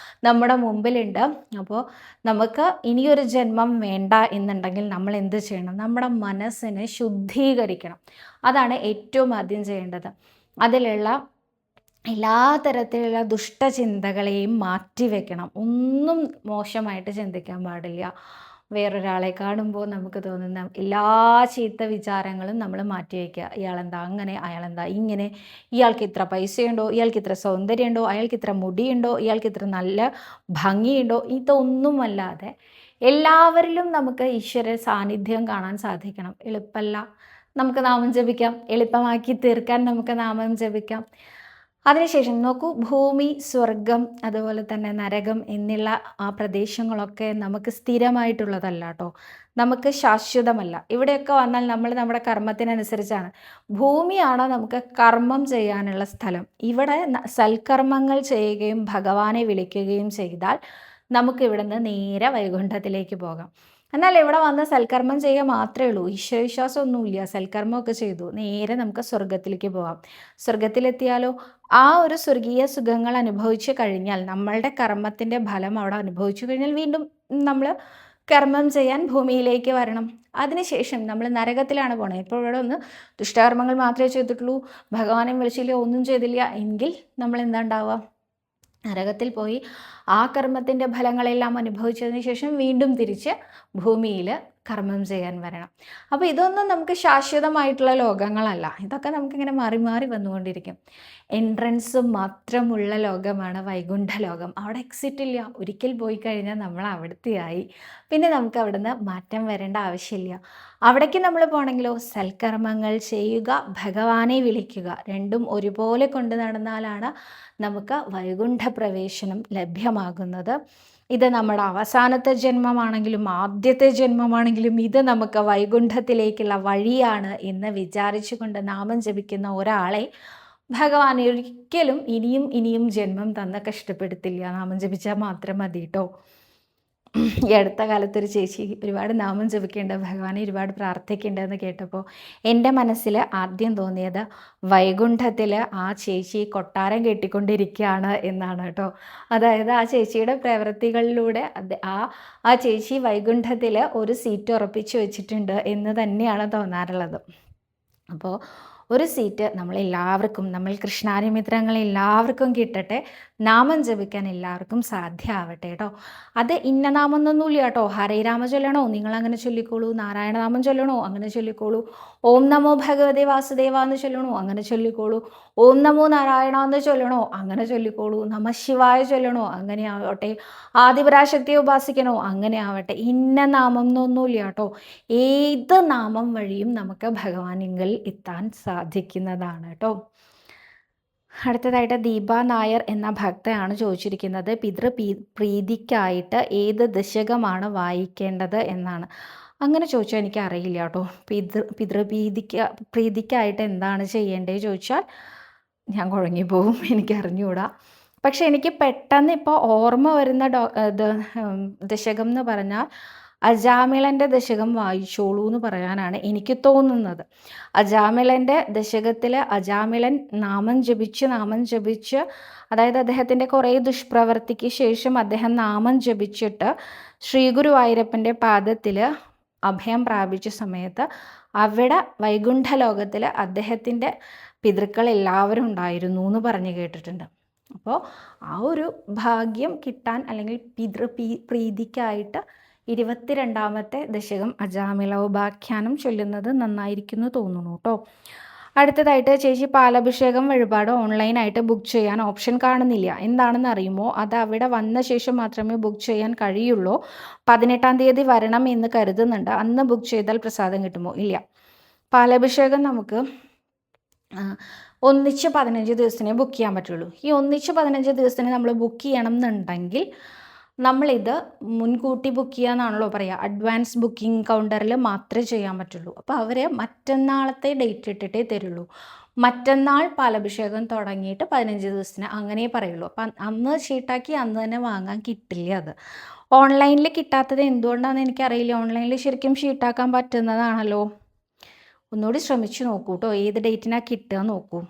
നമ്മുടെ മുമ്പിലുണ്ട്. അപ്പോൾ നമുക്ക് ഇനിയൊരു ജന്മം വേണ്ട എന്നുണ്ടെങ്കിൽ നമ്മൾ എന്ത് ചെയ്യണം? നമ്മുടെ മനസ്സിനെ ശുദ്ധീകരിക്കണം. അതാണ് ഏറ്റവും ആദ്യം ചെയ്യേണ്ടത്. അതിലുള്ള എല്ലാ തരത്തിലുള്ള ദുഷ്ടചിന്തകളെയും മാറ്റിവെക്കണം. ഒന്നും മോശമായിട്ട് ചിന്തിക്കാൻ പാടില്ല. വേറൊരാളെ കാണുമ്പോൾ നമുക്ക് തോന്നുന്ന എല്ലാ ചീത്ത വിചാരങ്ങളും നമ്മൾ മാറ്റിവെക്കുക. ഇയാളെന്താ അങ്ങനെ, അയാളെന്താ ഇങ്ങനെ, ഇയാൾക്ക് ഇത്ര പൈസയുണ്ടോ, ഇയാൾക്ക് ഇത്ര സൗന്ദര്യമുണ്ടോ, അയാൾക്ക് ഇത്ര മുടിയുണ്ടോ, ഇയാൾക്ക് ഇത്ര നല്ല ഭംഗിയുണ്ടോ, ഇതൊന്നുമല്ലാതെ എല്ലാവരിലും നമുക്ക് ഈശ്വര സാന്നിധ്യം കാണാൻ സാധിക്കണം. എളുപ്പമല്ല, നമുക്ക് നാമം ജപിക്കാം. എളുപ്പമാക്കി തീർക്കാൻ നമുക്ക് നാമം ജപിക്കാം. അതിനുശേഷം നോക്കൂ, ഭൂമി, സ്വർഗം, അതുപോലെ തന്നെ നരകം എന്നുള്ള ആ പ്രദേശങ്ങളൊക്കെ നമുക്ക് സ്ഥിരമായിട്ടുള്ളതല്ല കേട്ടോ, നമുക്ക് ശാശ്വതമല്ല. ഇവിടെയൊക്കെ വന്നാൽ നമ്മൾ നമ്മുടെ കർമ്മത്തിനനുസരിച്ചാണ്. ഭൂമിയാണ് നമുക്ക് കർമ്മം ചെയ്യാനുള്ള സ്ഥലം. ഇവിടെ സൽക്കർമ്മങ്ങൾ ചെയ്യുകയും ഭഗവാനെ വിളിക്കുകയും ചെയ്താൽ നമുക്ക് ഇവിടുന്ന് നേരെ വൈകുണ്ഠത്തിലേക്ക് പോകാം. എന്നാൽ ഇവിടെ വന്ന് സൽക്കർമ്മം ചെയ്യുക മാത്രമേ ഉള്ളൂ, ഈശ്വരവിശ്വാസമൊന്നുമില്ല. സൽക്കർമ്മമൊക്കെ ചെയ്തു നേരെ നമുക്ക് സ്വർഗത്തിലേക്ക് പോകാം. സ്വർഗത്തിലെത്തിയാലോ ആ ഒരു സ്വർഗീയ സുഖങ്ങൾ അനുഭവിച്ചു കഴിഞ്ഞാൽ, നമ്മളുടെ കർമ്മത്തിൻ്റെ ഫലം അവിടെ അനുഭവിച്ചു കഴിഞ്ഞാൽ വീണ്ടും നമ്മൾ കർമ്മം ചെയ്യാൻ ഭൂമിയിലേക്ക് വരണം. അതിനുശേഷം നമ്മൾ നരകത്തിലാണ് പോണത്. ഇപ്പോൾ ഇവിടെ ഒന്ന് ദുഷ്ടകർമ്മങ്ങൾ മാത്രമേ ചെയ്തിട്ടുള്ളൂ, ഭഗവാനെ വിളിച്ചില്ല, ഒന്നും ചെയ്തില്ല എങ്കിൽ നമ്മൾ എന്താ ഉണ്ടാവുക? നരകത്തിൽ പോയി ആ കർമ്മത്തിൻ്റെ ഫലങ്ങളെല്ലാം അനുഭവിച്ചതിന് ശേഷം വീണ്ടും തിരിച്ച് ഭൂമിയിൽ കർമ്മം ചെയ്യാൻ വരണം. അപ്പോൾ ഇതൊന്നും നമുക്ക് ശാശ്വതമായിട്ടുള്ള ലോകങ്ങളല്ല. ഇതൊക്കെ നമുക്കിങ്ങനെ മാറി മാറി വന്നുകൊണ്ടിരിക്കും. എൻട്രൻസ് മാത്രമുള്ള ലോകമാണ് വൈകുണ്ഠ ലോകം. അവിടെ എക്സിറ്റ് ഇല്ല. ഒരിക്കൽ പോയി കഴിഞ്ഞാൽ നമ്മൾ അവിടുത്തെയായി. പിന്നെ നമുക്ക് അവിടുന്ന് മാറ്റം വരേണ്ട ആവശ്യമില്ല. അവിടേക്ക് നമ്മൾ പോകണമെങ്കിലോ സൽക്കർമ്മങ്ങൾ ചെയ്യുക, ഭഗവാനെ വിളിക്കുക, രണ്ടും ഒരുപോലെ കൊണ്ടു നടന്നാലാണ് നമുക്ക് വൈകുണ്ഠ പ്രവേശനം ലഭ്യമാകുന്നത്. ഇത് നമ്മുടെ അവസാനത്തെ ജന്മമാണെങ്കിലും ആദ്യത്തെ ജന്മമാണെങ്കിലും ഇത് നമുക്ക് വൈകുണ്ഠത്തിലേക്കുള്ള വഴിയാണ് എന്ന് വിചാരിച്ചുകൊണ്ട് നാമം ജപിക്കുന്ന ഒരാളെ ഭഗവാൻ ഒരിക്കലും ഇനിയും ജന്മം തന്ന് കഷ്ടപ്പെടുത്തില്ല. നാമം ജപിച്ചാൽ മാത്രം മതി കേട്ടോ. ഈ അടുത്ത കാലത്തൊരു ചേച്ചി ഒരുപാട് നാമം ജപിക്കേണ്ട, ഭഗവാനെ ഒരുപാട് പ്രാർത്ഥിക്കേണ്ടതെന്ന് കേട്ടപ്പോൾ എൻ്റെ മനസ്സിൽ ആദ്യം തോന്നിയത് വൈകുണ്ഠത്തിൽ ആ ചേച്ചി കൊട്ടാരം കെട്ടിക്കൊണ്ടിരിക്കുകയാണ് എന്നാണ് കേട്ടോ. അതായത് ആ ചേച്ചിയുടെ പ്രവൃത്തികളിലൂടെ ആ ചേച്ചി വൈകുണ്ഠത്തിൽ ഒരു സീറ്റ് ഉറപ്പിച്ചു വെച്ചിട്ടുണ്ട് എന്ന് തന്നെയാണ് തോന്നാറുള്ളത്. അപ്പോൾ ഒരു സീറ്റ് നമ്മളെല്ലാവർക്കും, നമ്മൾ കൃഷ്ണാരിമിത്രങ്ങളെല്ലാവർക്കും കിട്ടട്ടെ. നാമം ജപിക്കാൻ എല്ലാവർക്കും സാധ്യമാവട്ടെ കേട്ടോ. അത് ഇന്ന നാമം എന്നൊന്നുമില്ല കേട്ടോ. ഹരേ രാമ ചൊല്ലണോ, നിങ്ങൾ അങ്ങനെ ചൊല്ലിക്കോളൂ. നാരായണനാമം ചൊല്ലണോ, അങ്ങനെ ചൊല്ലിക്കോളൂ. ഓം നമോ ഭഗവതേ വാസുദേവ എന്ന് ചൊല്ലണോ, അങ്ങനെ ചൊല്ലിക്കോളൂ. ഓം നമോ നാരായണ എന്ന് ചൊല്ലണോ, അങ്ങനെ ചൊല്ലിക്കോളൂ. നമ ശിവായ ചൊല്ലണോ, അങ്ങനെ ആവട്ടെ. ആദിപരാശക്തിയെ ഉപാസിക്കണോ, അങ്ങനെ ആവട്ടെ. ഇന്ന നാമം എന്നൊന്നുമില്ല കേട്ടോ. ഏത് നാമം വഴിയും നമുക്ക് ഭഗവാനിങ്കൽ എത്താൻ സാധിക്കുന്നതാണ് കേട്ടോ. അടുത്തതായിട്ട് ദീപ നായർ എന്ന ഭക്തയാണ് ചോദിച്ചിരിക്കുന്നത്, പ്രീതിക്കായിട്ട് ഏത് ദശകമാണ് വായിക്കേണ്ടത് എന്നാണ്. അങ്ങനെ ചോദിച്ചാൽ എനിക്ക് അറിയില്ല കേട്ടോ. പ്രീതിക്കായിട്ട് എന്താണ് ചെയ്യേണ്ടത് ചോദിച്ചാൽ ഞാൻ കുഴങ്ങിപ്പോവും, എനിക്ക് അറിഞ്ഞുകൂടാ. പക്ഷെ എനിക്ക് പെട്ടെന്ന് ഇപ്പോൾ ഓർമ്മ വരുന്ന ദശകം എന്ന് പറഞ്ഞാൽ അജാമിളൻ്റെ ദശകം വായിച്ചോളൂ എന്ന് പറയാനാണ് എനിക്ക് തോന്നുന്നത്. അജാമിളൻ്റെ ദശകത്തിൽ അജാമിളൻ നാമം ജപിച്ച് അതായത് അദ്ദേഹത്തിൻ്റെ കുറേ ദുഷ്പ്രവർത്തിക്ക് ശേഷം അദ്ദേഹം നാമം ജപിച്ചിട്ട് ശ്രീ ഗുരുവായൂരപ്പൻ്റെ പാദത്തിൽ അഭയം പ്രാപിച്ച സമയത്ത് അവിടെ വൈകുണ്ഠലോകത്തിൽ അദ്ദേഹത്തിൻ്റെ പിതൃക്കൾ എല്ലാവരും ഉണ്ടായിരുന്നു എന്ന് പറഞ്ഞു കേട്ടിട്ടുണ്ട്. അപ്പോൾ ആ ഒരു ഭാഗ്യം കിട്ടാൻ അല്ലെങ്കിൽ പ്രീതിക്കായിട്ട് 22ാമത്തെ ദശകം അജാമിളോപാഖ്യാനം ചൊല്ലുന്നത് നന്നായിരിക്കുന്നു തോന്നുന്നു കേട്ടോ. അടുത്തതായിട്ട് ചേച്ചി, പാലഭിഷേകം വഴിപാട് ഓൺലൈനായിട്ട് ബുക്ക് ചെയ്യാൻ ഓപ്ഷൻ കാണുന്നില്ല, എന്താണെന്ന് അറിയുമോ? അത് അവിടെ വന്ന ശേഷം മാത്രമേ ബുക്ക് ചെയ്യാൻ കഴിയുള്ളൂ. 18-ാം തീയതി വരണം എന്ന് കരുതുന്നുണ്ട്. അന്ന് ബുക്ക് ചെയ്താൽ പ്രസാദം കിട്ടുമോ? ഇല്ല, പാലഭിഷേകം നമുക്ക് ഒന്നിച്ച് 15 ദിവസത്തിനേ ബുക്ക് ചെയ്യാൻ പറ്റുള്ളൂ. ഈ ഒന്നിച്ച് 15 ദിവസത്തിന് നമ്മൾ ബുക്ക് ചെയ്യണം എന്നുണ്ടെങ്കിൽ നമ്മളിത് മുൻകൂട്ടി ബുക്ക് ചെയ്യാന്നാണല്ലോ പറയുക. അഡ്വാൻസ് ബുക്കിംഗ് കൗണ്ടറിൽ മാത്രമേ ചെയ്യാൻ പറ്റുള്ളൂ. അപ്പോൾ അവർ മറ്റന്നാളത്തെ ഡേറ്റ് ഇട്ടിട്ടേ തരുള്ളൂ. മറ്റന്നാൾ പാലഭിഷേകം തുടങ്ങിയിട്ട് 15 ദിവസത്തിന് അങ്ങനെ പറയുള്ളൂ. അപ്പം അന്ന് ഷീട്ടാക്കി അന്ന് തന്നെ വാങ്ങാൻ കിട്ടില്ല. അത് ഓൺലൈനിൽ കിട്ടാത്തത് എന്തുകൊണ്ടാണെന്ന് എനിക്കറിയില്ല. ഓൺലൈനിൽ ശരിക്കും ഷീട്ടാക്കാൻ പറ്റുന്നതാണല്ലോ. ഒന്നുകൂടി ശ്രമിച്ചു നോക്കൂ കേട്ടോ, ഏത് ഡേറ്റിനാണ് കിട്ടുക നോക്കൂ.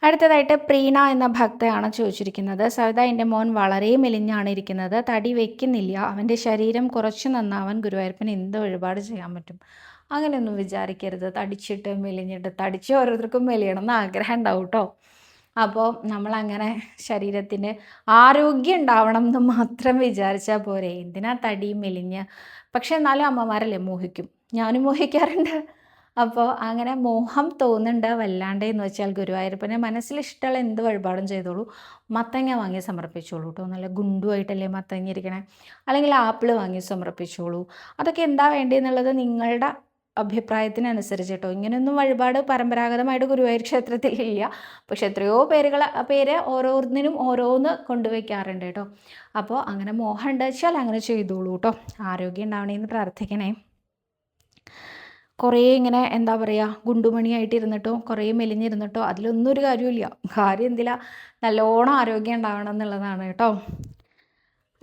അടുത്തതായിട്ട് പ്രീണ എന്ന ഭക്തയാണ് ചോദിച്ചിരിക്കുന്നത്, സവിത, എൻ്റെ മോൻ വളരെ മെലിഞ്ഞാണ് ഇരിക്കുന്നത്, തടി വയ്ക്കുന്നില്ല, അവൻ്റെ ശരീരം കുറച്ച് നന്നാവാൻ ഗുരുവായൂരപ്പന് എന്ത് വഴിപാട് ചെയ്യാൻ പറ്റും? അങ്ങനെയൊന്നും വിചാരിക്കരുത്. തടിച്ചിട്ട് മെലിഞ്ഞിട്ട്, തടിച്ച് ഓരോരുത്തർക്കും മെലിയണം എന്ന് ആഗ്രഹം ഉണ്ടാവും കേട്ടോ. അപ്പോൾ നമ്മളങ്ങനെ ശരീരത്തിന് ആരോഗ്യം ഉണ്ടാവണം എന്ന് മാത്രം വിചാരിച്ചാൽ പോരെ. എന്തിനാ തടി മെലിഞ്ഞ്? പക്ഷേ എന്നാലും അമ്മമാരല്ലേ മോഹിക്കും, ഞാനും മോഹിക്കാറുണ്ട്. അപ്പോൾ അങ്ങനെ മോഹം തോന്നുന്നുണ്ട് വല്ലാണ്ട് എന്ന് വെച്ചാൽ ഗുരുവായൂരപ്പനെ മനസ്സിലിഷ്ടമുള്ള എന്ത് വഴിപാടും ചെയ്തോളൂ. മത്തങ്ങ വാങ്ങി സമർപ്പിച്ചോളൂ കേട്ടോ, നല്ല ഗുണ്ടുമായിട്ടല്ലേ മത്തങ്ങ ഇരിക്കണേ. അല്ലെങ്കിൽ ആപ്പിൾ വാങ്ങി സമർപ്പിച്ചോളൂ. അതൊക്കെ എന്താ വേണ്ടതെന്നുള്ളത് നിങ്ങളുടെ അഭിപ്രായത്തിനനുസരിച്ച് കേട്ടോ. ഇങ്ങനെയൊന്നും വഴിപാട് പരമ്പരാഗതമായിട്ട് ഗുരുവായൂർ ക്ഷേത്രത്തിൽ ഇല്ല. പക്ഷെ എത്രയോ പേര് ഓരോന്നിനും ഓരോന്ന് കൊണ്ടുവയ്ക്കാറുണ്ട് കേട്ടോ. അപ്പോൾ അങ്ങനെ മോഹം ഉണ്ട് വെച്ചാൽ അങ്ങനെ ചെയ്തോളൂ കേട്ടോ. ആരോഗ്യം ഉണ്ടാവണേന്ന് പ്രാർത്ഥിക്കണേ. കുറേ ഇങ്ങനെ എന്താ പറയുക, ഗുണ്ടുമണിയായിട്ട് ഇരുന്നിട്ടോ കുറേ മെലിഞ്ഞിരുന്നിട്ടോ അതിലൊന്നും ഒരു കാര്യമില്ല. കാര്യം എന്തില്ല, നല്ലോണം ആരോഗ്യം ഉണ്ടാവണം എന്നുള്ളതാണ് കേട്ടോ.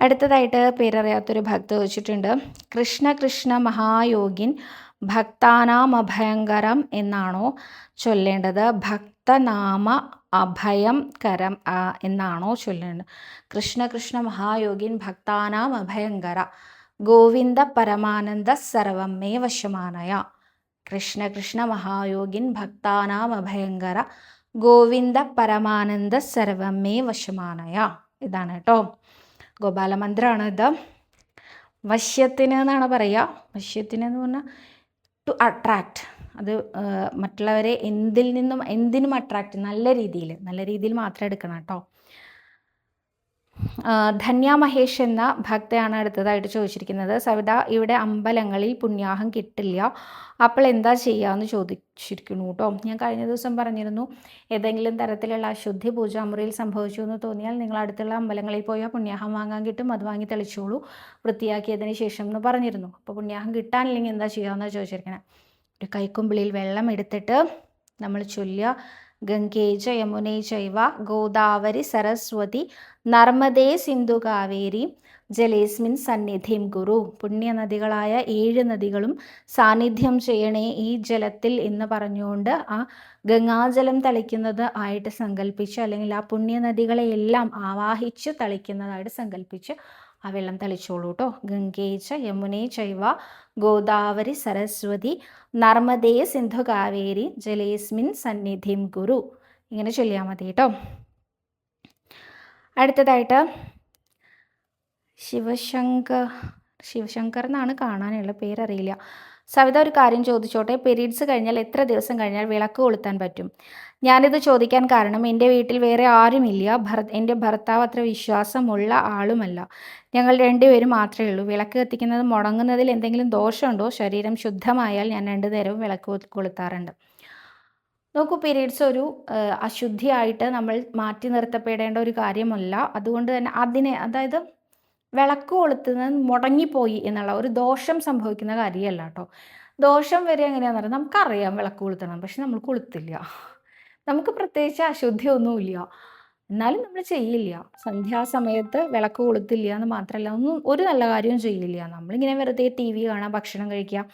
അടുത്തതായിട്ട് പേരറിയാത്തൊരു ഭക്ത വെച്ചിട്ടുണ്ട്, കൃഷ്ണ കൃഷ്ണ മഹായോഗിൻ ഭക്താനാം അഭയങ്കരം എന്നാണോ ചൊല്ലേണ്ടത്? ഭക്തനാമ അഭയം കരം എന്നാണോ ചൊല്ലേണ്ടത്? കൃഷ്ണ കൃഷ്ണ മഹായോഗിൻ ഭക്താനാം അഭയങ്കര ഗോവിന്ദ പരമാനന്ദ സർവമേ വശമാനയ. കൃഷ്ണ കൃഷ്ണ മഹായോഗിൻ ഭക്താനാം അഭയങ്കര ഗോവിന്ദ പരമാനന്ദ സർവമേ വശമാനയ. ഇതാണ് കേട്ടോ, ഗോപാലമന്ത്രമാണ് ഇത്. വശ്യത്തിന് എന്നാണ് പറയുക. വശ്യത്തിന് എന്ന് പറഞ്ഞാൽ ടു അട്രാക്റ്റ്, അത് മറ്റുള്ളവരെ എന്തിനും അട്രാക്റ്റ്, നല്ല രീതിയിൽ മാത്രം എടുക്കണം കേട്ടോ. ധന്യ മഹേഷ് എന്ന ഭക്തയാണ് അടുത്തതായിട്ട് ചോദിച്ചിരിക്കുന്നത്, സവിത, ഇവിടെ അമ്പലങ്ങളിൽ പുണ്യാഹം കിട്ടില്ല, അപ്പോൾ എന്താ ചെയ്യാമെന്ന് ചോദിച്ചിരിക്കുന്നു കേട്ടോ. ഞാൻ കഴിഞ്ഞ ദിവസം പറഞ്ഞിരുന്നു, ഏതെങ്കിലും തരത്തിലുള്ള അശുദ്ധി പൂജാമുറിയിൽ സംഭവിച്ചു എന്ന് തോന്നിയാൽ നിങ്ങൾ അടുത്തുള്ള അമ്പലങ്ങളിൽ പോയാൽ പുണ്യാഹം വാങ്ങാൻ കിട്ടും, അത് വാങ്ങി തെളിച്ചോളൂ വൃത്തിയാക്കിയതിന് ശേഷം എന്ന് പറഞ്ഞിരുന്നു. അപ്പോൾ പുണ്യാഹം കിട്ടാനില്ലെങ്കിൽ എന്താ ചെയ്യാമെന്നാണ് ചോദിച്ചിരിക്കണേ. ഒരു കൈക്കുമ്പിളിൽ വെള്ളം എടുത്തിട്ട് നമ്മൾ ചൊല്ലുക, ഗംഗേ ച യമുനേ ചൈവ ഗോദാവരി സരസ്വതി നർമ്മദേ സിന്ധു കാവേരി ജലേസ്മിൻ സന്നിധിം ഗുരു. പുണ്യനദികളായ 7 നദികളും സാന്നിധ്യം ചെയ്യണേ ഈ ജലത്തിൽ എന്ന് പറഞ്ഞുകൊണ്ട് ആ ഗംഗാജലം തളിക്കുന്നത് ആയിട്ട് സങ്കല്പിച്ച്, അല്ലെങ്കിൽ ആ പുണ്യനദികളെയെല്ലാം ആവാഹിച്ച് തളിക്കുന്നതായിട്ട് സങ്കല്പിച്ച് ആ വെള്ളം തളിച്ചോളൂ കേട്ടോ. ഗംഗേ ച യമുനേ ചൈവ ഗോദാവരി സരസ്വതി നർമ്മദേ സിന്ധു കാവേരി ജലേസ്മിൻ സന്നിധിം ഗുരു. ഇങ്ങനെ ചൊല്ലിയാൽ മതി കേട്ടോ. അടുത്തതായിട്ട് ശിവശങ്കർ എന്നാണ് കാണാനുള്ള പേരറിയില്ല. സവിത ഒരു കാര്യം ചോദിച്ചോട്ടെ, പീരീഡ്സ് കഴിഞ്ഞാൽ എത്ര ദിവസം കഴിഞ്ഞാൽ വിളക്ക് കൊളുത്താൻ പറ്റും? ഞാനിത് ചോദിക്കാൻ കാരണം എൻ്റെ വീട്ടിൽ വേറെ ആരുമില്ല. എൻ്റെ ഭർത്താവ് അത്ര വിശ്വാസമുള്ള ആളുമല്ല. ഞങ്ങൾ രണ്ടുപേരും മാത്രമേ ഉള്ളൂ. വിളക്ക് കത്തിക്കുന്നത് മുടങ്ങുന്നതിൽ എന്തെങ്കിലും ദോഷമുണ്ടോ? ശരീരം ശുദ്ധമായാൽ ഞാൻ 2 നേരവും വിളക്ക് കൊളുത്താറുണ്ട്. നോക്കൂ, പീരീഡ്സ് ഒരു അശുദ്ധിയായിട്ട് നമ്മൾ മാറ്റി നിർത്തപ്പെടേണ്ട ഒരു കാര്യമല്ല. അതുകൊണ്ട് തന്നെ അതായത് വിളക്ക് കൊളുത്തുന്നത് മുടങ്ങിപ്പോയി എന്നുള്ള ഒരു ദോഷം സംഭവിക്കുന്ന കാര്യമല്ല കേട്ടോ. ദോഷം വരെ എങ്ങനെയാണെന്ന് പറഞ്ഞാൽ നമുക്കറിയാം വിളക്ക് കൊളുത്തണം, പക്ഷെ നമ്മൾ കൊളുത്തില്ല. നമുക്ക് പ്രത്യേകിച്ച് അശുദ്ധിയൊന്നുമില്ല, എന്നാലും നമ്മൾ ചെയ്യില്ല. സന്ധ്യാസമയത്ത് വിളക്ക് കൊളുത്തില്ല എന്ന് മാത്രമല്ല, ഒരു നല്ല കാര്യവും ചെയ്യില്ല. നമ്മളിങ്ങനെ വെറുതെ TV കാണാം, ഭക്ഷണം കഴിക്കുക,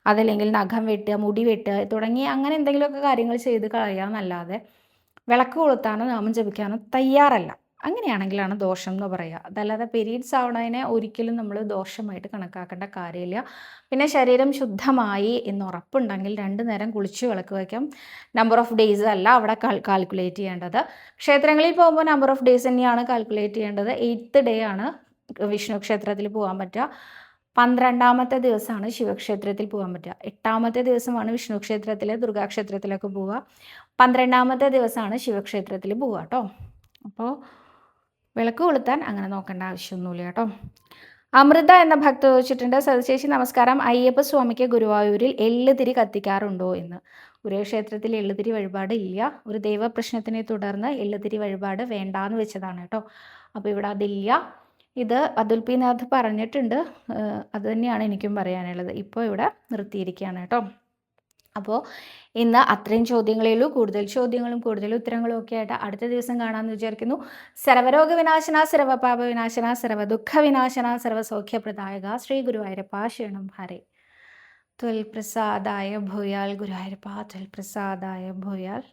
അതല്ലെങ്കിൽ നഖം വെട്ടുക, മുടി വെട്ടുക തുടങ്ങി അങ്ങനെ എന്തെങ്കിലുമൊക്കെ കാര്യങ്ങൾ ചെയ്ത് കളയാമെന്നല്ലാതെ വിളക്ക് കൊളുത്താനോ നാമം ജപിക്കാനോ തയ്യാറല്ല. അങ്ങനെയാണെങ്കിലാണ് ദോഷം എന്ന് പറയുക. അതല്ലാതെ പീരീഡ്സ് ആവണതിനെ ഒരിക്കലും നമ്മൾ ദോഷമായിട്ട് കണക്കാക്കേണ്ട കാര്യമില്ല. പിന്നെ ശരീരം ശുദ്ധമായി എന്ന് ഉറപ്പുണ്ടെങ്കിൽ 2 നേരം കുളിച്ച് വിളക്ക് വയ്ക്കാം. നമ്പർ ഓഫ് ഡേയ്സ് അല്ല അവിടെ കാൽക്കുലേറ്റ് ചെയ്യേണ്ടത്. ക്ഷേത്രങ്ങളിൽ പോകുമ്പോൾ നമ്പർ ഓഫ് ഡേയ്സ് തന്നെയാണ് കാൽക്കുലേറ്റ് ചെയ്യേണ്ടത്. 8th ഡേ ആണ് വിഷ്ണു ക്ഷേത്രത്തിൽ പോകാൻ പറ്റുക. 12ാമത്തെ ദിവസമാണ് ശിവക്ഷേത്രത്തിൽ പോകാൻ പറ്റുക. 8ാമത്തെ ദിവസമാണ് വിഷ്ണു ക്ഷേത്രത്തിൽ, ദുർഗാക്ഷേത്രത്തിലൊക്കെ പോവുക. 12ാമത്തെ ദിവസമാണ് ശിവക്ഷേത്രത്തിൽ പോവുക കേട്ടോ. അപ്പോൾ വിളക്ക് കൊളുത്താൻ അങ്ങനെ നോക്കേണ്ട ആവശ്യമൊന്നുമില്ല കേട്ടോ. അമൃത എന്ന ഭക്ത ചോദിച്ചിട്ടുണ്ട്, സതിശേഷി നമസ്കാരം, അയ്യപ്പ സ്വാമിക്ക് ഗുരുവായൂരിൽ എള്ളുതിരി കത്തിക്കാറുണ്ടോ എന്ന്. ഗുരുക്ഷേത്രത്തിൽ എള്ളുതിരി വഴിപാട് ഇല്ല. ഒരു ദൈവപ്രശ്നത്തിനെ തുടർന്ന് എള്ളുതിരി വഴിപാട് വേണ്ടാന്ന് വെച്ചതാണ് കേട്ടോ. അപ്പോൾ ഇവിടെ അതില്ല. ഇത് അതുൽ പി നാഥ് പറഞ്ഞിട്ടുണ്ട്, അത് തന്നെയാണ് എനിക്കും പറയാനുള്ളത്. ഇപ്പോൾ ഇവിടെ നിർത്തിയിരിക്കുകയാണ് കേട്ടോ. അപ്പോൾ ഇന്ന് അത്രയും ചോദ്യങ്ങളേ ഉള്ളൂ. കൂടുതൽ ചോദ്യങ്ങളും കൂടുതൽ ഉത്തരങ്ങളും ഒക്കെ ആയിട്ട് അടുത്ത ദിവസം കാണാമെന്ന് വിചാരിക്കുന്നു. സർവരോഗ വിനാശന, സർവപാപ വിനാശന, സർവദുഃഖ വിനാശന, സർവസൗഖ്യപ്രദായക ശ്രീ ഗുരുവായൂരപ്പ ശരണം ഹരേ. ത്വൽപ്രസാദായ ഭൂയാൽ ഗുരുവായൂരപ്പ, ത്വൽപ്രസാദായ ഭൂയാൽ.